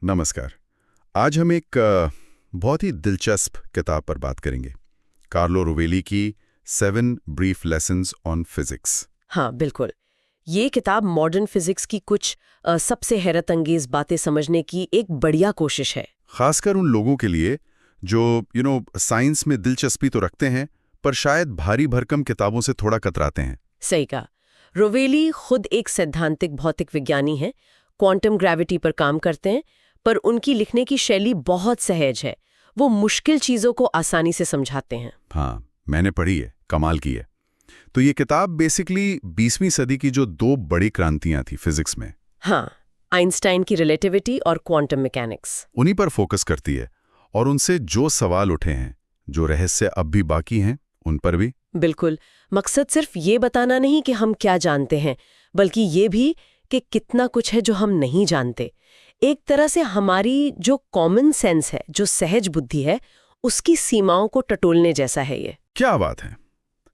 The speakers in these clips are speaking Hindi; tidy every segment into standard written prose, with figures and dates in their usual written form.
नमस्कार। आज हम एक बहुत ही दिलचस्प किताब पर बात करेंगे। कार्लो रोवेली की 7 ब्रीफ लेसन्स ऑन फिजिक्स। हाँ, बिल्कुल। ये किताब मॉडर्न फिजिक्स की कुछ सबसे हैरत अंगेज बातें समझने की एक बढ़िया कोशिश है। खासकर उन लोगों के लिए जो साइंस में दिलचस्पी तो रखते हैं पर शायद भारी भरकम किताबों से थोड़ा कतराते हैं। सही कहा। रोवेली खुद एक सैद्धांतिक भौतिक विज्ञानी हैं, क्वांटम ग्रेविटी पर काम करते हैं, पर उनकी लिखने की शैली बहुत सहज है। वो मुश्किल चीज़ों को आसानी से समझाते हैं। हाँ, मैंने पढ़ी है, कमाल की है। तो ये किताब बेसिकली 20वीं सदी की जो 2 बड़ी क्रांतियां थी फिजिक्स में, हाँ, आइंस्टाइन की रिलेटिविटी और क्वांटम मैकेनिक्स, उन्हीं पर फोकस करती है और उनसे जो सवाल उठे हैं, जो रहस्य अब भी बाकी हैं, उन पर भी। बिल्कुल। मकसद सिर्फ ये बताना नहीं कि हम क्या जानते हैं, बल्कि ये भी कि कितना कुछ है जो हम नहीं जानते। एक तरह से हमारी जो कॉमन सेंस है, जो सहज बुद्धि है, उसकी सीमाओं को टटोलने जैसा है ये। क्या बात है,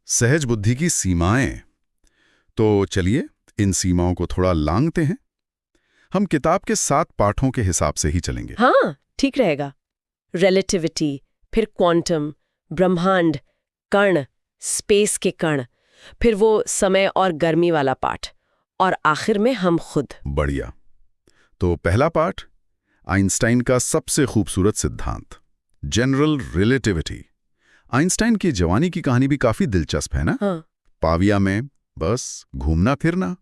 सहज बुद्धि की सीमाएं। तो चलिए इन सीमाओं को थोड़ा लांघते हैं। हम किताब के 7 पाठों के हिसाब से ही चलेंगे। हाँ, ठीक रहेगा। रिलेटिविटी, फिर क्वांटम, ब्रह्मांड, कण, स्पेस के कण, फिर वो समय और गर्मी वाला पाठ, और आखिर में हम खुद। बढ़िया। तो पहला पाठ, आइंस्टाइन का सबसे खूबसूरत सिद्धांत, जनरल रिलेटिविटी। आइंस्टाइन की जवानी की कहानी भी काफी दिलचस्प है ना? हाँ। पाविया में बस घूमना फिरना,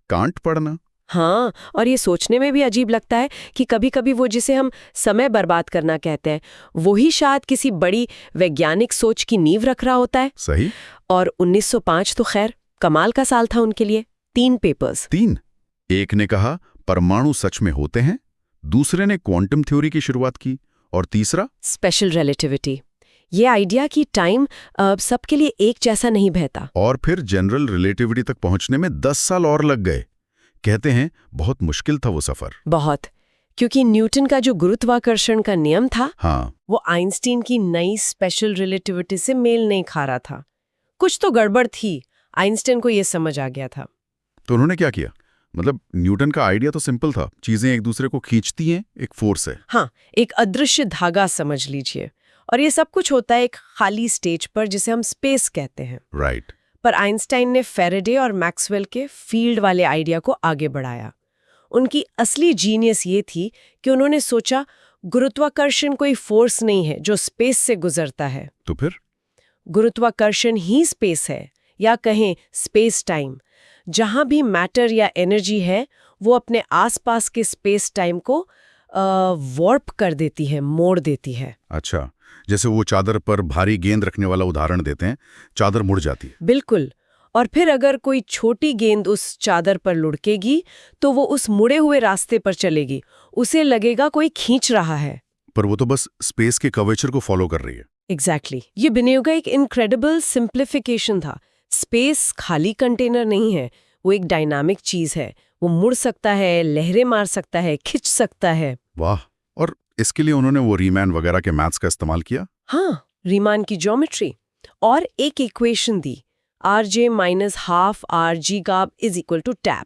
कांट पढ़ना। हाँ, और ये सोचने में भी अजीब लगता है कि कभी-कभी वो जिसे हम समय बर्बाद करना कहते हैं, वही शायद किसी बड़ी वैज्ञानिक सोच की नींव रख रहा होता है। सही। और 1905 तो खैर कमाल का साल था उनके लिए। 3 पेपर्स। 3। एक ने कहा परमाणु सच में होते हैं, दूसरे ने क्वांटम थ्योरी की शुरुआत की, और तीसरा स्पेशल रिलेटिविटी। ये आइडिया कि टाइम सबके लिए एक जैसा नहीं बहता। और फिर जनरल रिलेटिविटी तक पहुंचने में 10 साल और लग गए। कहते हैं बहुत मुश्किल था वो सफर। बहुत, क्योंकि न्यूटन का जो गुरुत्वाकर्षण का नियम था, हाँ, वो आइंस्टीन की नई स्पेशल रिलेटिविटी से मेल नहीं खा रहा था। कुछ तो गड़बड़ थी। आइंस्टाइन को ये समझ आ गया था। तो उन्होंने क्या किया? मतलब न्यूटन का आइडिया तो सिंपल था, चीजें एक दूसरे को खींचती हैं, एक फोर्स है। हाँ, एक अदृश्य धागा समझ लीजिए। और ये सब कुछ होता है एक खाली स्टेज पर, जिसे हम स्पेस कहते हैं। राइट। पर आइंस्टाइन ने फैराडे और मैक्सवेल के फील्ड वाले आइडिया को आगे बढ़ाया। उनकी असली जीनियस ये थी कि उन्होंने सोचा गुरुत्वाकर्षण कोई फोर्स नहीं है जो स्पेस से गुजरता है। तो फिर गुरुत्वाकर्षण ही स्पेस है, या कहें स्पेस टाइम। जहां भी मैटर या एनर्जी है, वो अपने आसपास के स्पेस टाइम को वॉर्प कर देती है, मोड़ देती है। अच्छा, जैसे वो चादर पर भारी गेंद रखने वाला उदाहरण देते हैं, चादर मुड़ जाती है। बिल्कुल। और फिर अगर कोई छोटी गेंद उस चादर पर लुढ़केगी तो वो उस मुड़े हुए रास्ते पर चलेगी। उसे लगेगा कोई खींच रहा है, पर वो तो बस स्पेस के कर्वेचर को फॉलो कर रही है। एग्जैक्टली। ये बिनेव का एक इनक्रेडिबल सिंप्लीफिकेशन था। स्पेस खाली कंटेनर नहीं है, वो एक डायनामिक चीज है। वो मुड़ सकता है, लहरें मार सकता है, खिंच सकता है। वाह। और इसके लिए उन्होंने वो रीमैन वगैरह के मैथ्स का इस्तेमाल किया। हाँ, रीमान की ज्योमेट्री और एक इक्वेशन दी, RJ - ½ RG गाब = टैप।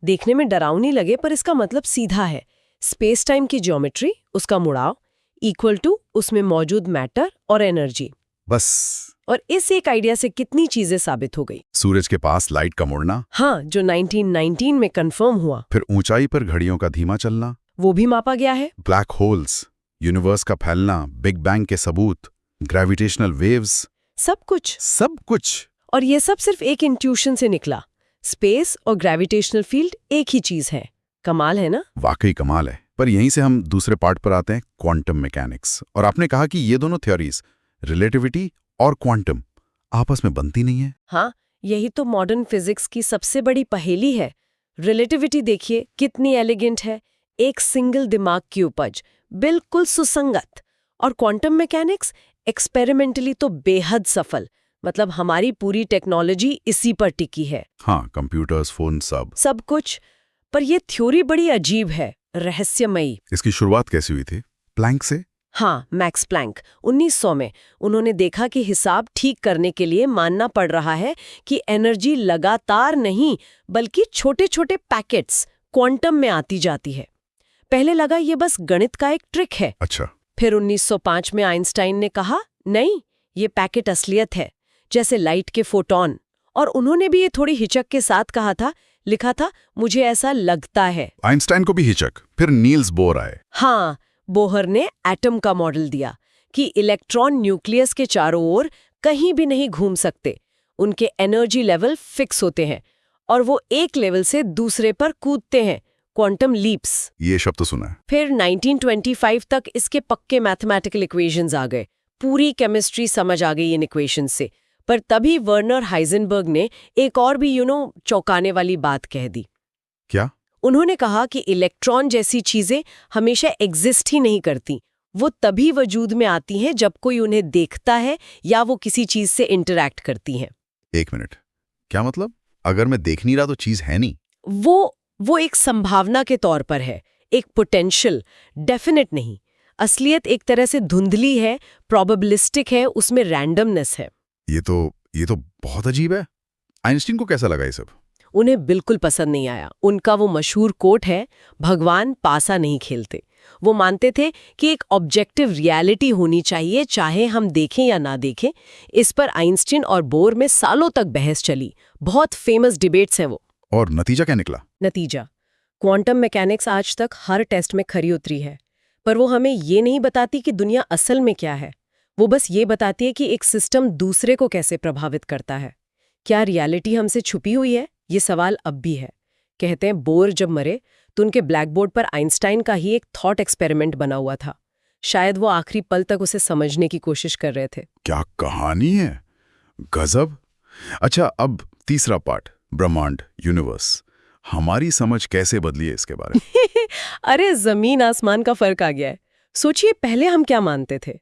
देखने में डरावनी लगे, पर इसका मतलब सीधा है। स्पेस टाइम की ज्योमेट्री, उसका मुड़ाव, इक्वल टू उसमें मौजूद मैटर और एनर्जी। बस। और इस एक आइडिया से कितनी चीजें साबित हो गई। सूरज के पास लाइट का मुड़ना, हाँ, जो 1919 में कंफर्म हुआ। फिर ऊंचाई पर घड़ियों का धीमा चलना, वो भी मापा गया है। ब्लैक होल्स, यूनिवर्स का फैलना, बिग बैंग के सबूत, ग्रेविटेशनल वेव्स, सब कुछ। सब कुछ। और ये सब सिर्फ एक इंट्यूशन से निकला। स्पेस और ग्रेविटेशनल फील्ड एक ही चीज है। कमाल है ना? वाकई कमाल है। पर यहीं से हम दूसरे पार्ट पर आते हैं, क्वांटम मैकेनिक्स। और आपने कहा कि ये दोनों थ्योरीज, रिलेटिविटी और क्वांटम, आपस में बनती नहीं है। हाँ, यही तो मॉडर्न फिजिक्स की सबसे बड़ी पहेली है। रिलेटिविटी देखिए कितनी एलिगेंट है, एक सिंगल दिमाग की उपज, बिल्कुल सुसंगत। और क्वांटम मैकेनिक्स एक्सपेरिमेंटली तो बेहद सफल। मतलब हमारी पूरी टेक्नोलॉजी इसी पर टिकी है। हाँ, कंप्यूटर्स, फोन, सब कुछ। पर यह थ्योरी बड़ी अजीब है, रहस्यमयी। इसकी शुरुआत कैसी हुई थी? प्लैंक से। हाँ, मैक्स प्लैंक 1900 में उन्होंने देखा कि हिसाब ठीक करने के लिए मानना पड़ रहा है कि एनर्जी लगातार नहीं, बल्कि छोटे छोटे पैकेट्स क्वांटम में आती जाती है। पहले लगा ये बस गणित का एक ट्रिक है। अच्छा। फिर 1905 में आइंस्टाइन ने कहा नहीं, ये पैकेट असलियत है, जैसे लाइट के फोटॉन। और उन्होंने भी ये थोड़ी हिचक के साथ कहा था, लिखा था, मुझे ऐसा लगता है। आइंस्टाइन को भी हिचक, फिर नील्स बोर आए। हाँ, बोहर ने एटम का मॉडल दिया कि इलेक्ट्रॉन न्यूक्लियस के चारों ओर कहीं भी नहीं घूम सकते, उनके एनर्जी लेवल फिक्स होते हैं और वो एक लेवल से दूसरे पर कूदते हैं, क्वांटम लीप्स। ये शब्द तो सुना है। फिर 1925 तक इसके पक्के मैथमेटिकल इक्वेशंस आ गए, पूरी केमिस्ट्री समझ आ गई इन इक्वेशंस से। पर तभी वर्नर हाइजेनबर्ग ने एक और भी चौंकाने वाली बात कह दी। क्या? उन्होंने कहा कि इलेक्ट्रॉन जैसी चीजें हमेशा एग्जिस्ट ही नहीं करती, वो तभी वजूद में आती हैं जब कोई उन्हें देखता है या वो किसी चीज से इंटरैक्ट करती हैं। एक मिनट, क्या मतलब? अगर मैं देख नहीं रहा तो चीज है नहीं? वो एक संभावना के तौर पर है, एक पोटेंशियल, डेफिनेट नहीं। असलियत एक तरह से धुंधली है, प्रोबेबिलिस्टिक है, उसमें रैंडमनेस है। ये तो बहुत अजीब है। आइंस्टीन को कैसा लगा ये सब? उन्हें बिल्कुल पसंद नहीं आया। उनका वो मशहूर कोट है, भगवान पासा नहीं खेलते। वो मानते थे कि एक ऑब्जेक्टिव रियलिटी होनी चाहिए, चाहे हम देखें या ना देखें। इस पर आइंस्टीन और बोर में सालों तक बहस चली, बहुत फेमस डिबेट्स हैं वो। और नतीजा क्या निकला? नतीजा, क्वांटम मैकेनिक्स आज तक हर टेस्ट में खरी उतरी है, पर वो हमें ये नहीं बताती कि दुनिया असल में क्या है। वो बस ये बताती है कि एक सिस्टम दूसरे को कैसे प्रभावित करता है। क्या रियलिटी हमसे छुपी हुई है? ये सवाल अब भी है। कहते हैं बोर जब मरे तो उनके ब्लैकबोर्ड पर आइंस्टाइन का ही एक थॉट एक्सपेरिमेंट बना हुआ था। शायद वो आखिरी पल तक उसे समझने की कोशिश कर रहे थे। क्या कहानी है, गजब। अच्छा, अब तीसरा पार्ट, ब्रह्मांड, यूनिवर्स। हमारी समझ कैसे बदली है इसके बारे में? अरे जमीन आसमान का फर्क आ गया है। सोचिए, पहले हम क्या मानते थे?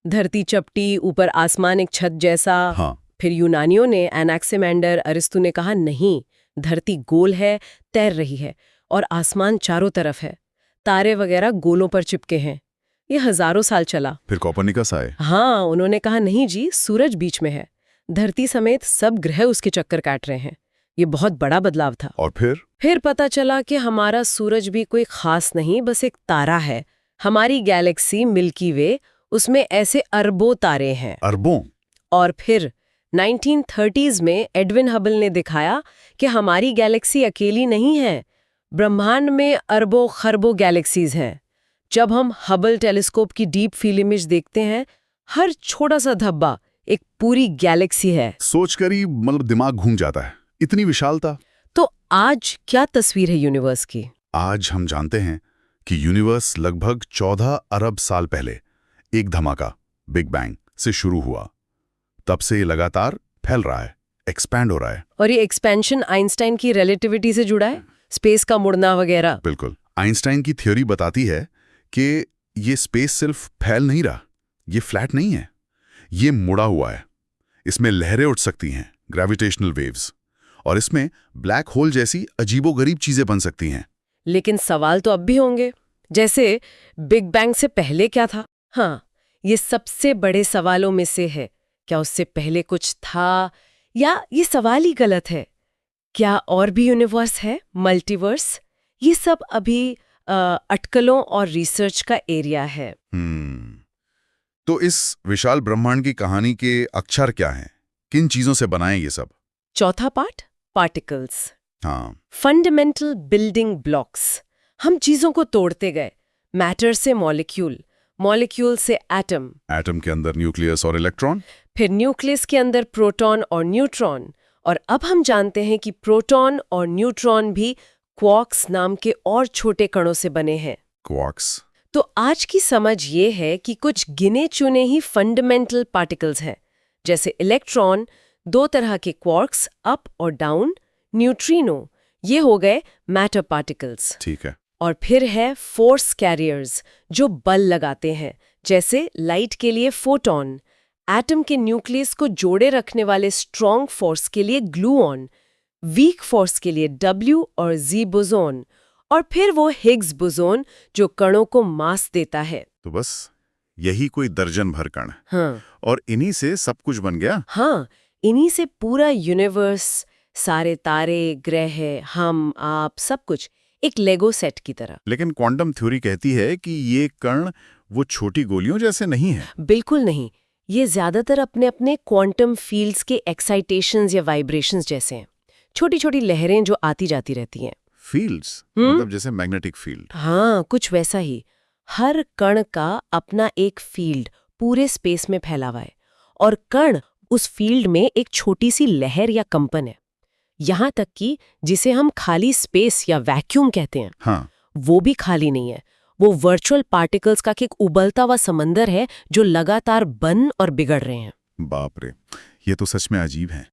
धरती चपटी, ऊपर आसमान एक छत जैसा। हाँ। फिर यूनानियों ने, एनाक्सिमेंडर, अरिस्तु ने कहा नहीं, धरती गोल है, तैर रही है और आसमान चारों तरफ है, तारे वगैरह गोलों पर चिपके हैं। ये हजारों साल चला। फिर कोपर्निकस आए। हाँ, उन्होंने कहा नहीं जी, सूरज बीच में है, धरती समेत सब ग्रह उसके चक्कर काट रहे हैं। ये बहुत बड़ा बदलाव था। और फिर पता चला कि हमारा सूरज भी कोई खास नहीं, बस एक तारा है। हमारी गैलेक्सी मिल्की वे, उसमें ऐसे अरबों तारे हैं। अरबों? और फिर 1930s में एडविन हबल ने दिखाया कि हमारी गैलेक्सी अकेली नहीं है, ब्रह्मांड में अरबों खरबों गैलेक्सीज हैं। जब हम हबल टेलीस्कोप की डीप फील्ड इमेज देखते हैं, हर छोटा सा धब्बा एक पूरी गैलेक्सी है। सोचकर ही मतलब दिमाग घूम जाता है, इतनी विशालता। तो आज क्या तस्वीर है यूनिवर्स की? आज हम जानते हैं कि यूनिवर्स लगभग 14 अरब साल पहले एक धमाका, बिग बैंग से शुरू हुआ। तब से ये लगातार फैल रहा है, एक्सपैंड हो रहा है। और ये एक्सपेंशन आइंस्टाइन की रिलेटिविटी से जुड़ा है, स्पेस का मुड़ना वगैरह। बिल्कुल। आइंस्टाइन की थ्योरी बताती है कि ये स्पेस सिर्फ फैल नहीं रहा, ये फ्लैट नहीं है, ये मुड़ा हुआ है। इसमें लहरें उठ सकती हैं, ग्रेविटेशनल वेव्स, और इसमें ब्लैक होल जैसी अजीबोगरीब चीजें बन सकती हैं। लेकिन सवाल तो अब भी होंगे, जैसे बिग बैंग से पहले क्या था? हाँ, ये सबसे बड़े सवालों में से है। क्या उससे पहले कुछ था, या ये सवाल ही गलत है? क्या और भी यूनिवर्स है, मल्टीवर्स? ये सब अभी अटकलों और रिसर्च का एरिया है। तो इस विशाल ब्रह्मांड की कहानी के अक्षर क्या हैं? किन चीजों से बनाए ये सब? चौथा पार्ट, पार्टिकल्स। हाँ। Fundamental building blocks. हम चीजों को तोड़ते गए, मैटर से मॉलिक्यूल, मॉलिक्यूल से एटम, एटम के अंदर न्यूक्लियस और इलेक्ट्रॉन, फिर न्यूक्लियस के अंदर प्रोटॉन और न्यूट्रॉन, और अब हम जानते हैं कि प्रोटॉन और न्यूट्रॉन भी क्वार्क्स नाम के और छोटे कणों से बने हैं। क्वार्क्स। तो आज की समझ ये है कि कुछ गिने चुने ही फंडामेंटल पार्टिकल्स हैं, जैसे इलेक्ट्रॉन, दो तरह के क्वार्क्स, अप और डाउन, न्यूट्रिनो, ये हो गए मैटर पार्टिकल्स। ठीक है। और फिर है फोर्स कैरियर्स, जो बल लगाते हैं, जैसे लाइट के लिए फोटॉन, एटम के न्यूक्लियस को जोड़े रखने वाले स्ट्रॉन्ग फोर्स के लिए ग्लूऑन, वीक फोर्स के लिए W और Z बोसोन, और फिर वो हिग्स बोसोन जो कणों को मास देता है। तो बस यही कोई दर्जन भर कण। हाँ। और इन्हीं से सब कुछ बन गया। हाँ, इन्हीं से पूरा यूनिवर्स, सारे तारे, ग्रह, हम, आप, सब कुछ एक लेगो सेट की तरह। लेकिन क्वांटम थ्योरी कहती है कि ये कण वो छोटी गोलियों जैसे नहीं है। बिल्कुल नहीं, ये ज्यादातर अपने अपने क्वांटम फील्ड्स के एक्साइटेशंस या वाइब्रेशंस जैसे हैं, छोटी छोटी लहरें जो आती जाती रहती हैं। फील्ड्स मतलब जैसे मैग्नेटिक फील्ड। हाँ, कुछ वैसा ही। हर कण का अपना एक फील्ड पूरे स्पेस में फैला हुआ है और कण उस फील्ड में एक छोटी सी लहर या कंपन है। यहाँ तक कि जिसे हम खाली स्पेस या वैक्यूम कहते हैं, हाँ, वो भी खाली नहीं है। वो वर्चुअल पार्टिकल्स का एक उबलता हुआ समंदर है जो लगातार बन और बिगड़ रहे हैं। बाप रे, ये तो सच में अजीब है।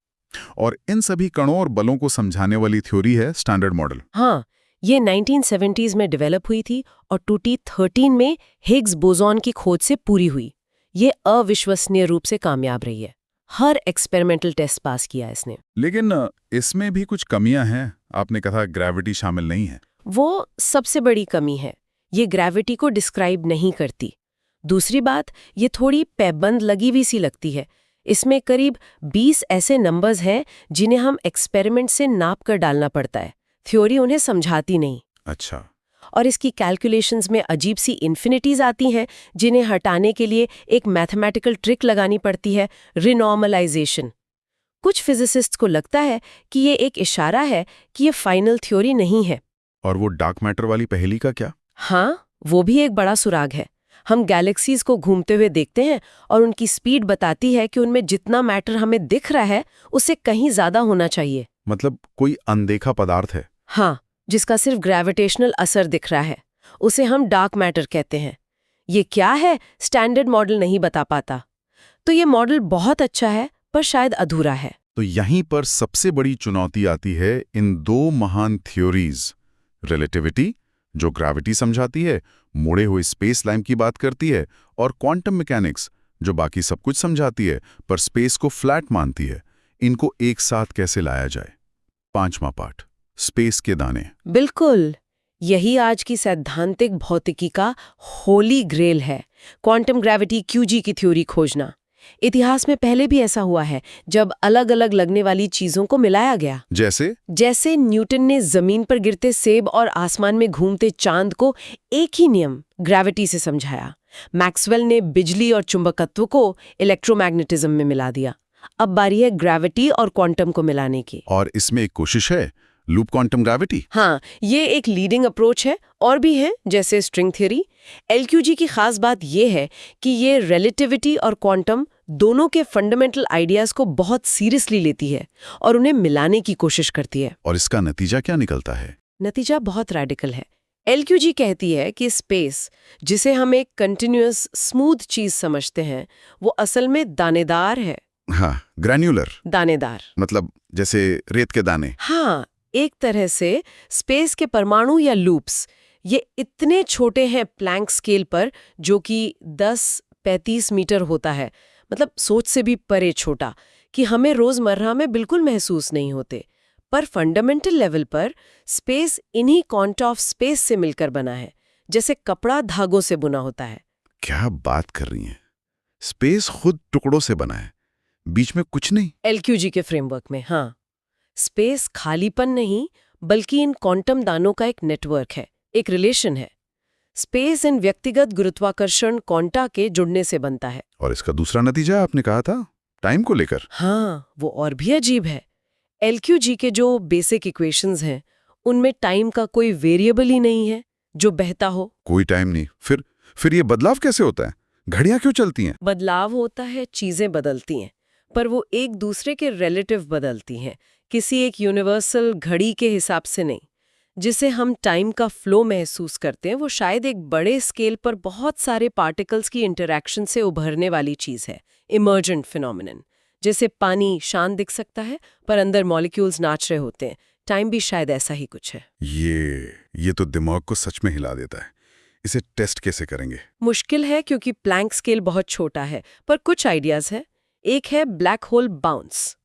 और इन सभी कणों और बलों को समझाने वाली थ्योरी है स्टैंडर्ड मॉडल। हाँ, ये 1970s में डेवलप हुई थी और 2013 में हिग्स बोसॉन की खोज से पूरी हुई। ये अविश्वसनीय रूप से कामयाब रही है। हर एक्सपेरिमेंटल टेस्ट पास किया इसने। लेकिन इसमें भी कुछ कमियां हैं। आपने कहा ग्रेविटी शामिल नहीं है। वो सबसे बड़ी कमी है, ये ग्रेविटी को डिस्क्राइब नहीं करती। दूसरी बात, ये थोड़ी पैबंद लगी हुई सी लगती है। इसमें करीब 20 ऐसे नंबर्स हैं जिन्हें हम एक्सपेरिमेंट से नाप कर डालना पड़ता है। थ्योरी उन्हें समझाती नहीं। अच्छा, और इसकी कैलकुलेशंस में अजीब सी इन्फिनिटीज आती हैं जिन्हें हटाने के लिए एक मैथमेटिकल ट्रिक लगानी पड़ती है, रिनॉर्मलाइजेशन। कुछ फिजिसिस्ट्स को लगता है कि ये एक इशारा है कि ये फाइनल थ्योरी नहीं है। और वो डार्क मैटर वाली पहेली का क्या? हाँ, वो भी एक बड़ा सुराग है। हम गैलेक्सीज को घूमते हुए देखते हैं और उनकी स्पीड बताती है कि उनमें जितना मैटर हमें दिख रहा है उससे कहीं ज्यादा होना चाहिए। मतलब कोई अनदेखा पदार्थ है। हाँ, जिसका सिर्फ ग्रेविटेशनल असर दिख रहा है, उसे हम डार्क मैटर कहते हैं। ये क्या है, स्टैंडर्ड मॉडल नहीं बता पाता। तो ये मॉडल बहुत अच्छा है पर शायद अधूरा है। तो यहीं पर सबसे बड़ी चुनौती आती है इन दो महान थ्योरीज, रिलेटिविटी जो ग्रेविटी समझाती है, मुड़े हुए स्पेस लाइन की बात करती है, और क्वांटम मैकेनिक्स जो बाकी सब कुछ समझाती है पर स्पेस को फ्लैट मानती है। इनको एक साथ कैसे लाया जाए? 5वां पार्ट, स्पेस के दाने। बिल्कुल, यही आज की सैद्धांतिक भौतिकी का होली ग्रेल है, क्वांटम ग्रेविटी क्यूजी की थ्योरी खोजना। इतिहास में पहले भी ऐसा हुआ है जब अलग अलग लगने वाली चीजों को मिलाया गया। जैसे न्यूटन ने जमीन पर गिरते सेब और आसमान में घूमते चांद को एक ही नियम ग्रेविटी से समझाया। मैक्सवेल ने बिजली और चुंबकत्व को इलेक्ट्रोमैग्नेटिज्म में मिला दिया। अब बारी है ग्रेविटी और क्वांटम को मिलाने की। और इसमें एक कोशिश है, लूप क्वांटम ग्रेविटी। हाँ, ये एक लीडिंग अप्रोच है। और भी हैं जैसे स्ट्रिंग थ्योरी। एलक्यूजी की खास बात ये है कि ये रिलेटिविटी और क्वांटम दोनों के फंडामेंटल आइडियाज को बहुत सीरियसली लेती है और उन्हें मिलाने की कोशिश करती है। और इसका नतीजा क्या निकलता है? नतीजा बहुत रेडिकल है। एलक्यूजी कहती है कि स्पेस, जिसे हम एक कंटिन्यूअस स्मूथ चीज समझते हैं, वो असल में दानेदार है। हाँ, ग्रैन्युलर। दानेदार मतलब जैसे रेत के दाने। हाँ, एक तरह से स्पेस के परमाणु या लूप्स ये इतने छोटे हैं प्लैंक स्केल पर, जो कि 10-35 मीटर होता है, मतलब सोच से भी परे छोटा, कि हमें रोजमर्रा में बिल्कुल महसूस नहीं होते। पर फंडामेंटल लेवल पर स्पेस इन्हीं क्वांट ऑफ स्पेस से मिलकर बना है, जैसे कपड़ा धागों से बुना होता है। क्या बात कर रही हैं? स्पेस खुद टुकड़ों से बना है, बीच में कुछ नहीं। एलक्यूजी के फ्रेमवर्क में, हाँ, स्पेस खालीपन नहीं बल्कि इन क्वांटम दानों का एक नेटवर्क है, एक रिलेशन है। स्पेस इन व्यक्तिगत गुरुत्वाकर्षण क्वांटा के जुड़ने से बनता है। और इसका दूसरा नतीजा आपने कहा था, टाइम को लेकर। हाँ, वो और भी अजीब है। एलक्यूजी के जो बेसिक इक्वेशंस हैं, उनमें टाइम का कोई वेरिएबल ही नहीं है जो बहता हो। कोई टाइम नहीं। फिर ये बदलाव कैसे होता है? घड़ियां क्यों चलती हैं? बदलाव होता है, चीजें बदलती हैं, पर वो एक दूसरे के रिलेटिव बदलती हैं, किसी एक यूनिवर्सल घड़ी के हिसाब से नहीं। जिसे हम टाइम का फ्लो महसूस करते हैं, वो शायद एक बड़े स्केल पर बहुत सारे पार्टिकल्स की इंटरैक्शन से उभरने वाली चीज है, इमर्जेंट फिनोमिनन। जैसे पानी शांत दिख सकता है पर अंदर मॉलिक्यूल्स नाच रहे होते हैं, टाइम भी शायद ऐसा ही कुछ है। ये तो दिमाग को सच में हिला देता है। इसे टेस्ट कैसे करेंगे? मुश्किल है क्योंकि प्लैंक स्केल बहुत छोटा है, पर कुछ आइडियाज है। एक है ब्लैक होल बाउंस।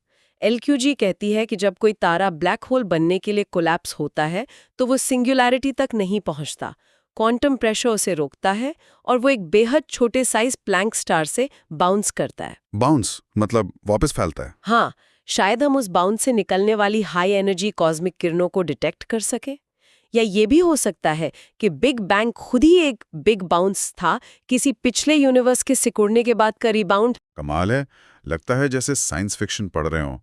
एलक्यूजी कहती है कि जब कोई तारा ब्लैक होल बनने के लिए कोलैप्स होता है तो वो सिंगुलैरिटी तक नहीं पहुंचता। क्वांटम प्रेशर उसे रोकता है और वो एक बेहद छोटे साइज प्लैंक स्टार से बाउंस करता है। बाउंस मतलब वापस फैलता है? हाँ, शायद हम उस बाउंस से निकलने वाली हाई एनर्जी कॉस्मिक किरणों को डिटेक्ट कर सके। या ये भी हो सकता है कि बिग बैंग खुद ही एक बिग बाउंस था, किसी पिछले यूनिवर्स के सिकुड़ने के बाद का रिबाउंड। कमाल है, लगता है जैसे साइंस फिक्शन पढ़ रहे हो।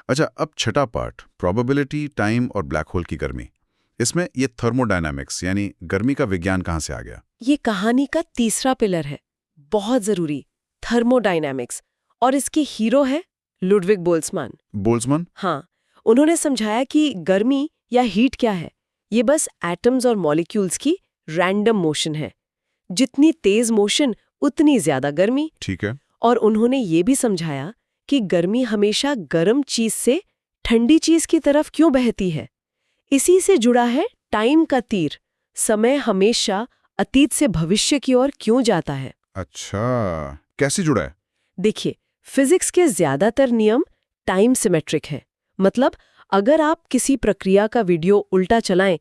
अच्छा, अब छठा पार्ट, प्रोबेबिलिटी, टाइम और ब्लैक होल की गर्मी। इसमें ये थर्मोडायनामिक्स यानी गर्मी का विज्ञान कहाँ से आ गया? ये कहानी का तीसरा पिलर है, बहुत जरूरी, थर्मोडायनामिक्स। और इसके हीरो है लुडविग बोल्ट्जमान। बोल्ट्जमान? हाँ, उन्होंने समझाया कि गर्मी या हीट क्या है। ये बस एटम्स और मॉलिक्यूल्स की रैंडम मोशन है। जितनी तेज मोशन उतनी ज्यादा गर्मी। ठीक है। और उन्होंने ये भी समझाया कि गर्मी हमेशा गर्म चीज से ठंडी चीज की तरफ क्यों बहती है। इसी से जुड़ा है टाइम का तीर, समय हमेशा अतीत से भविष्य की ओर क्यों जाता है। अच्छा, कैसे जुड़ा है? देखिए, फिजिक्स के ज्यादातर नियम टाइम सिमेट्रिक है। मतलब अगर आप किसी प्रक्रिया का वीडियो उल्टा चलाएं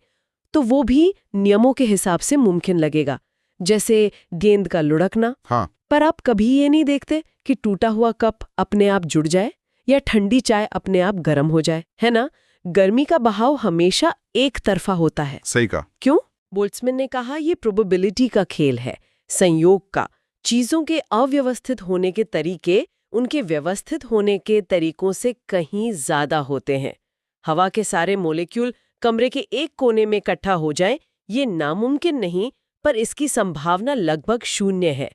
तो वो भी नियमों के हिसाब से मुमकिन लगेगा, जैसे गेंद का लुढ़कना। हाँ। पर आप कभी ये नहीं देखते कि टूटा हुआ कप अपने आप जुड़ जाए या ठंडी चाय अपने आप गर्म हो जाए, है ना? गर्मी का बहाव हमेशा एक तरफा होता है। सही कहा। क्यों? बोल्ट्जमैन ने कहा ये प्रोबेबिलिटी का खेल है, संयोग का। चीजों के अव्यवस्थित होने के तरीके उनके व्यवस्थित होने के तरीकों से कहीं ज्यादा होते हैं। हवा के सारे मॉलिक्यूल कमरे के एक कोने में इकट्ठा हो जाएं, ये नामुमकिन नहीं, पर इसकी संभावना लगभग शून्य है।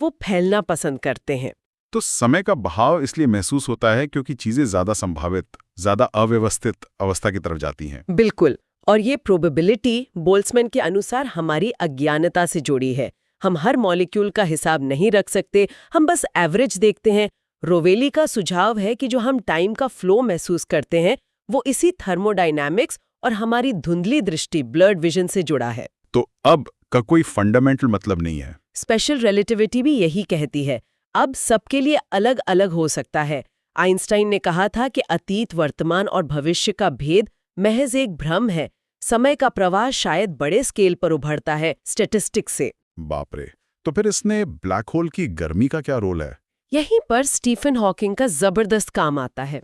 वो फैलना पसंद करते हैं। तो समय का बहाव इसलिए महसूस होता है क्योंकि चीजें ज्यादा संभावित, ज्यादा अव्यवस्थित अवस्था की तरफ जाती हैं। बिल्कुल। और ये प्रोबेबिलिटी बोल्ट्जमैन के अनुसार हमारी अज्ञानता से जुड़ी है। हम हर मॉलिक्यूल का हिसाब नहीं रख सकते, हम बस एवरेज देखते हैं। रोवेली का सुझाव है कि जो हम टाइम का फ्लो महसूस करते हैं वो इसी थर्मोडायनामिक्स और हमारी धुंधली दृष्टि, ब्लर्ड विजन से जुड़ा है। तो अब का कोई फंडामेंटल मतलब नहीं है। स्पेशल रिलेटिविटी भी यही कहती है, अब सबके लिए अलग अलग हो सकता है। आइंस्टाइन ने कहा था कि अतीत, वर्तमान और भविष्य का भेद महज एक भ्रम है। समय का प्रवाह शायद बड़े स्केल पर उभरता है स्टैटिस्टिक्स से। बाप रे, तो फिर इसने ब्लैक होल की गर्मी का क्या रोल है? यहीं पर स्टीफन हॉकिंग का जबरदस्त काम आता है।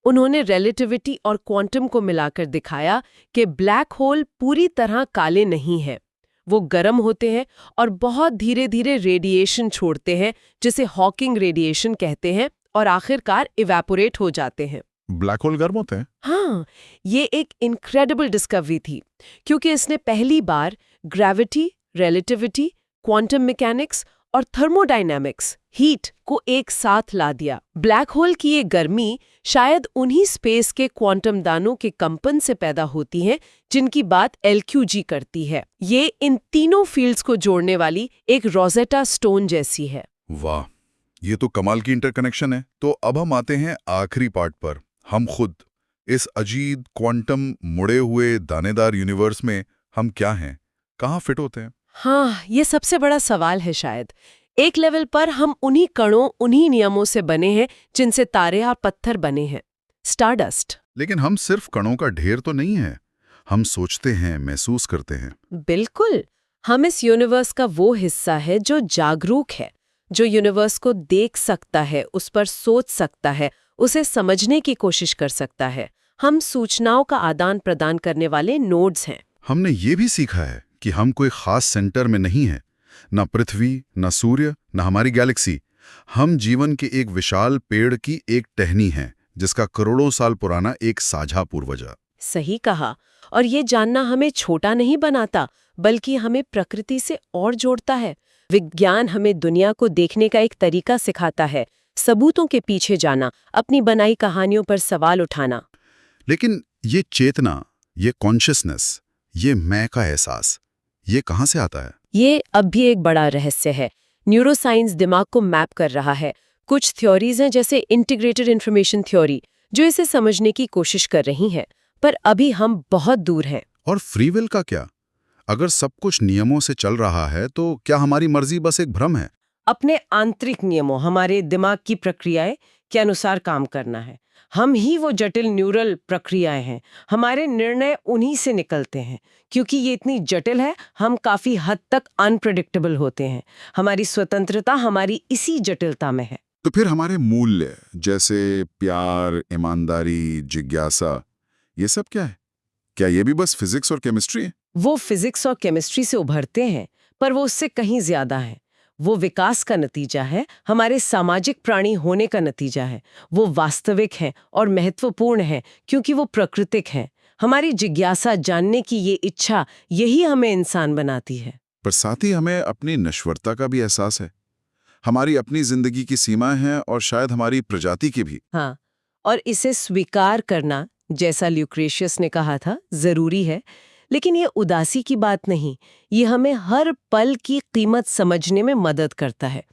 उन्होंने रिलेटिविटी और क्वांटम को मिलाकर दिखाया कि ब्लैक होल पूरी तरह काले नहीं है। वो गर्म होते हैं और बहुत धीरे धीरे रेडिएशन छोड़ते हैं, जिसे हॉकिंग रेडिएशन कहते हैं, और आखिरकार इवेपोरेट हो जाते हैं। ब्लैक होल गर्म होते हैं? हाँ, ये एक इनक्रेडिबल डिस्कवरी थी, क्योंकि इसने पहली बार ग्रेविटी, रिलेटिविटी, क्वांटम मैकेनिक्स और थर्मोडायनामिक्स, हीट को एक साथ ला दिया। ब्लैक होल की ये गर्मी शायद उन्हीं स्पेस के क्वांटम दानों के कंपन से पैदा होती है जिनकी बात LQG करती है। ये इन तीनों फील्ड्स को जोड़ने वाली एक रोजेटा स्टोन जैसी है। वाह, ये तो कमाल की इंटरकनेक्शन है। तो अब हम आते हैं आखिरी पार्ट पर। हम खुद इस अजीब क्वांटम मुड़े हुए दानेदार यूनिवर्स में हम क्या हैं, कहाँ फिट होते हैं? हाँ, ये सबसे बड़ा सवाल है शायद। एक लेवल पर हम उन्हीं कणों, उन्हीं नियमों से बने हैं जिनसे तारे और पत्थर बने हैं, स्टारडस्ट। लेकिन हम सिर्फ कणों का ढेर तो नहीं है। हम सोचते हैं, महसूस करते हैं। बिल्कुल, हम इस यूनिवर्स का वो हिस्सा है जो जागरूक है, जो यूनिवर्स को देख सकता है, उस पर सोच सकता है, उसे समझने की कोशिश कर सकता है। हम सूचनाओं का आदान प्रदान करने वाले नोड्स हैं। हमने ये भी सीखा है कि हम कोई खास सेंटर में नहीं हैं, न पृथ्वी, न सूर्य, न हमारी गैलेक्सी। हम जीवन के एक विशाल पेड़ की एक टहनी हैं, जिसका करोड़ों साल पुराना एक साझा पूर्वज। सही कहा। और ये जानना हमें छोटा नहीं बनाता, बल्कि हमें प्रकृति से और जोड़ता है। विज्ञान हमें दुनिया को देखने का एक तरीका सिखाता है, सबूतों के पीछे जाना, अपनी बनाई कहानियों पर सवाल उठाना। लेकिन ये चेतना, ये कॉन्शियसनेस, ये मैं का एहसास, ये कहाँ से आता है? ये अब भी एक बड़ा रहस्य है। न्यूरोसाइंस दिमाग को मैप कर रहा है। कुछ थ्योरीज हैं, जैसे इंटीग्रेटेड इन्फॉर्मेशन थ्योरी, जो इसे समझने की कोशिश कर रही हैं, पर अभी हम बहुत दूर हैं। और फ्री विल का क्या? अगर सब कुछ नियमों से चल रहा है तो क्या हमारी मर्जी बस एक भ्रम है? अपने आंतरिक नियमों, हमारे दिमाग की प्रक्रियाएं के अनुसार काम करना है। हम ही वो जटिल न्यूरल प्रक्रियाएं हैं। हमारे निर्णय उन्हीं से निकलते हैं। क्योंकि ये इतनी जटिल है, हम काफी हद तक अनप्रेडिक्टेबल होते हैं। हमारी स्वतंत्रता हमारी इसी जटिलता में है। तो फिर हमारे मूल्य, जैसे प्यार, ईमानदारी, जिज्ञासा, ये सब क्या है? क्या ये भी बस फिजिक्स और केमिस्ट्री है? वो फिजिक्स और केमिस्ट्री से उभरते हैं, पर वो उससे कहीं ज्यादा है। वो विकास का नतीजा है, हमारे सामाजिक प्राणी होने का नतीजा है। वो वास्तविक हैं और महत्वपूर्ण हैं क्योंकि वो प्राकृतिक हैं। हमारी जिज्ञासा, जानने की ये इच्छा, यही हमें इंसान बनाती है। पर साथ ही हमें अपनी नश्वरता का भी एहसास है। हमारी अपनी जिंदगी की सीमाएं हैं और शायद हमारी प्रजाति की भी। हाँ, और इसे स्वीकार करना, जैसा ल्यूक्रेशियस ने कहा था, जरूरी है। लेकिन ये उदासी की बात नहीं, ये हमें हर पल की कीमत समझने में मदद करता है।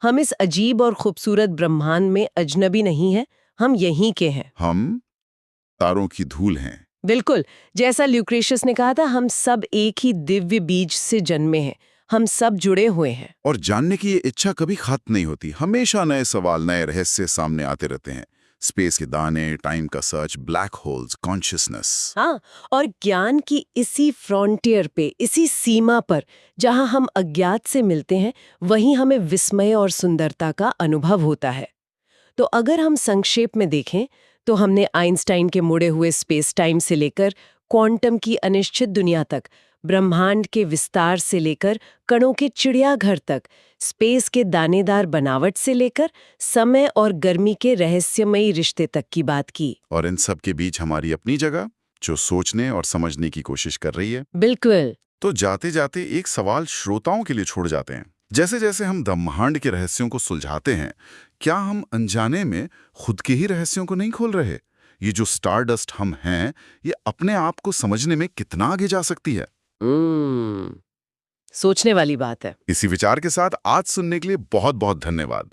हम इस अजीब और खूबसूरत ब्रह्मांड में अजनबी नहीं हैं, हम यहीं के हैं। हम तारों की धूल हैं। बिल्कुल, जैसा ल्यूक्रेशियस ने कहा था, हम सब एक ही दिव्य बीज से जन्मे हैं। हम सब जुड़े हुए हैं। और जानने की ये इच्छा कभी खत्म नहीं होती। हमेशा नए सवाल, नए रहस्य सामने आते रहते हैं। स्पेस के दाने, टाइम का सर्च, ब्लैक होल्स, कॉन्शियसनेस। हाँ, और ज्ञान की इसी फ्रंटियर पे, इसी सीमा पर जहां हम अज्ञात से मिलते हैं, वहीं हमें विस्मय और सुंदरता का अनुभव होता है। तो अगर हम संक्षेप में देखें, तो हमने आइंस्टाइन के मुड़े हुए स्पेस टाइम से लेकर क्वांटम की अनिश्चित दुनिया तक, ब्रह्मांड के विस्तार से लेकर कणों के चिड़ियाघर तक, स्पेस के दानेदार बनावट से लेकर समय और गर्मी के रहस्यमयी रिश्ते तक की बात की। और इन सब के बीच हमारी अपनी जगह, जो सोचने और समझने की कोशिश कर रही है। बिल्कुल। तो जाते जाते एक सवाल श्रोताओं के लिए छोड़ जाते हैं। जैसे जैसे हम ब्रह्मांड के रहस्यों को सुलझाते हैं, क्या हम अनजाने में खुद के ही रहस्यों को नहीं खोल रहे? ये जो स्टारडस्ट हम हैं, ये अपने आप को समझने में कितना आगे जा सकती है? सोचने वाली बात है। इसी विचार के साथ आज सुनने के लिए बहुत बहुत धन्यवाद।